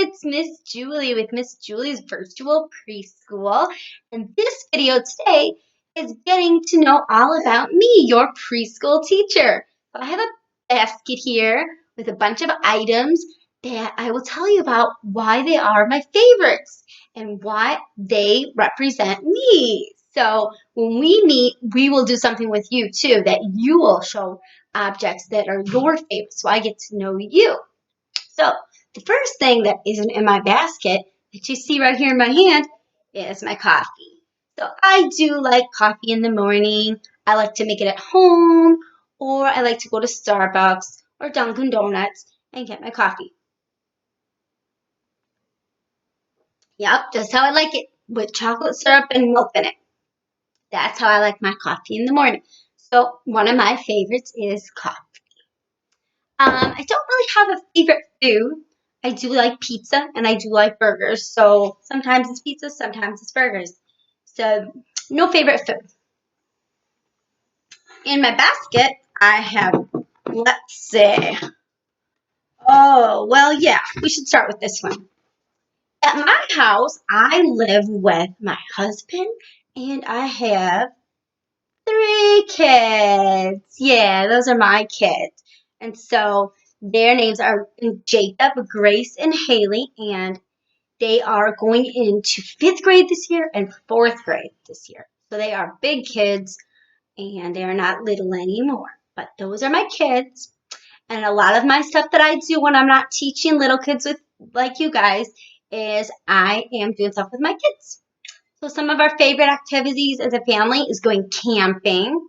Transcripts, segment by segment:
it's Miss Julie with Miss Julie's Virtual Preschool. And this video today is getting to know all about me, your preschool teacher. So I have a basket here with a bunch of items that I will tell you about why they are my favorites and why they represent me. So when we meet, we will do something with you too, that you will show objects that are your favorites, so I get to know you. So the first thing that isn't in my basket that you see right here in my hand is my coffee. So I do like coffee in the morning. I like to make it at home, or I like to go to Starbucks or Dunkin' Donuts and get my coffee. Yep, just how I like it, with chocolate syrup and milk in it. That's how I like my coffee in the morning. So one of my favorites is coffee. I don't really have a favorite food. I do like pizza and I do like burgers. So sometimes it's pizza, sometimes it's burgers. So no favorite food. In my basket, I have, let's see. Oh, well, yeah, we should start with this one. At my house, I live with my husband and I have 3 kids. Yeah, those are my kids. And so their names are Jacob, Grace, and Haley, and they are going into 5th grade this year and 4th grade this year. So they are big kids and they are not little anymore. But those are my kids. And a lot of my stuff that I do when I'm not teaching little kids with like you guys is I am doing stuff with my kids. So some of our favorite activities as a family is going camping.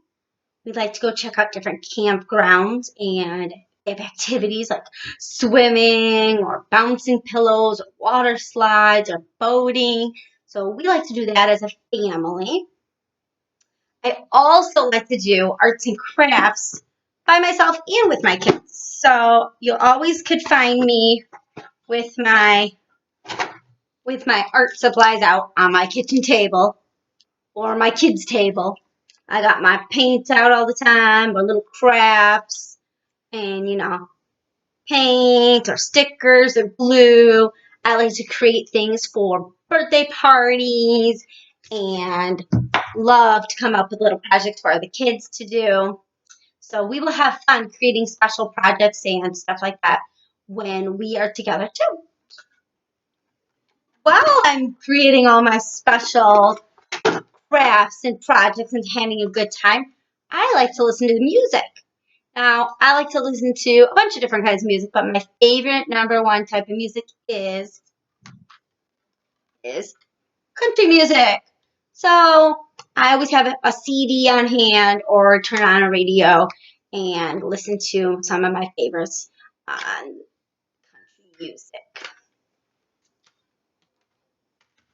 We like to go check out different campgrounds and they have activities like swimming or bouncing pillows or water slides or boating. So we like to do that as a family. I also like to do arts and crafts by myself and with my kids. So you always could find me with my art supplies out on my kitchen table or my kids' table. I got my paints out all the time or little crafts and, paint or stickers or glue. I like to create things for birthday parties and love to come up with little projects for the kids to do. So we will have fun creating special projects and stuff like that when we are together too. While I'm creating all my special crafts and projects and having a good time, I like to listen to the music. Now, I like to listen to a bunch of different kinds of music, but my favorite number one type of music is country music. So I always have a CD on hand or turn on a radio and listen to some of my favorites on country music.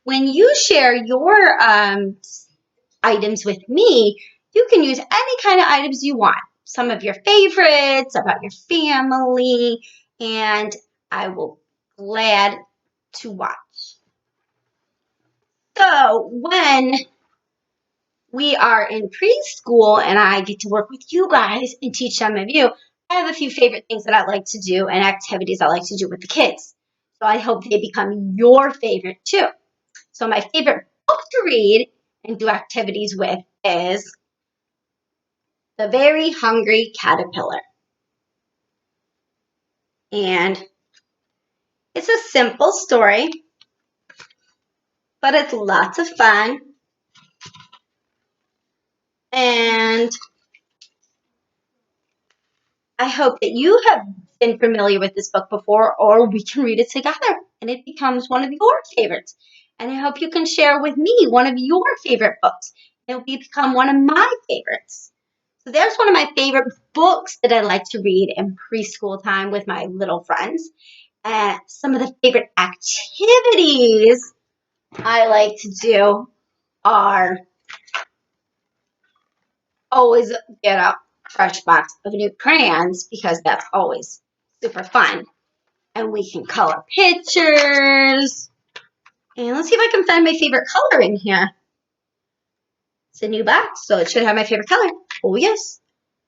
When you share your items with me, you can use any kind of items you want. Some of your favorites, about your family, and I will be glad to watch. So when we are in preschool and I get to work with you guys and teach some of you, I have a few favorite things that I like to do and activities I like to do with the kids. So I hope they become your favorite too. So my favorite book to read and do activities with is The Very Hungry Caterpillar. And it's a simple story, but it's lots of fun. And I hope that you have been familiar with this book before, or we can read it together and it becomes one of your favorites. And I hope you can share with me one of your favorite books. It will become one of my favorites. So there's one of my favorite books that I like to read in preschool time with my little friends. Some of the favorite activities I like to do are always get a fresh box of new crayons because that's always super fun. And we can color pictures. And let's see if I can find my favorite color in here. It's a new box, so it should have my favorite color. Oh yes,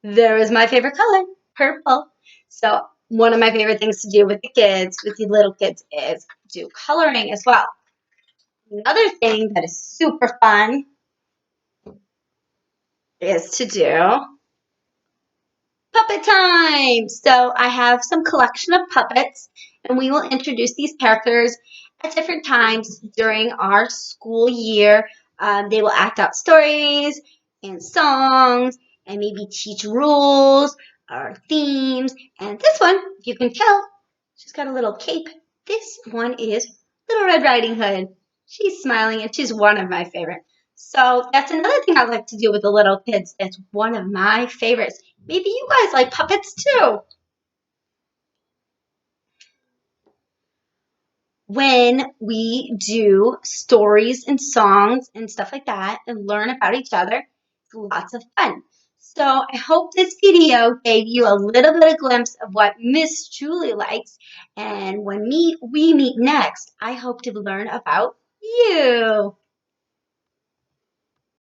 there is my favorite color, purple. So one of my favorite things to do with the kids, with the little kids, is do coloring as well. Another thing that is super fun is to do puppet time. So I have some collection of puppets, and we will introduce these characters at different times during our school year. They will act out stories and songs and maybe teach rules or themes. And this one, if you can tell, she's got a little cape. This one is Little Red Riding Hood. She's smiling and she's one of my favorites. So that's another thing I like to do with the little kids. That's one of my favorites. Maybe you guys like puppets too. When we do stories and songs and stuff like that and learn about each other, it's lots of fun. So I hope this video gave you a little bit of glimpse of what Miss Julie likes. And when we meet next, I hope to learn about you.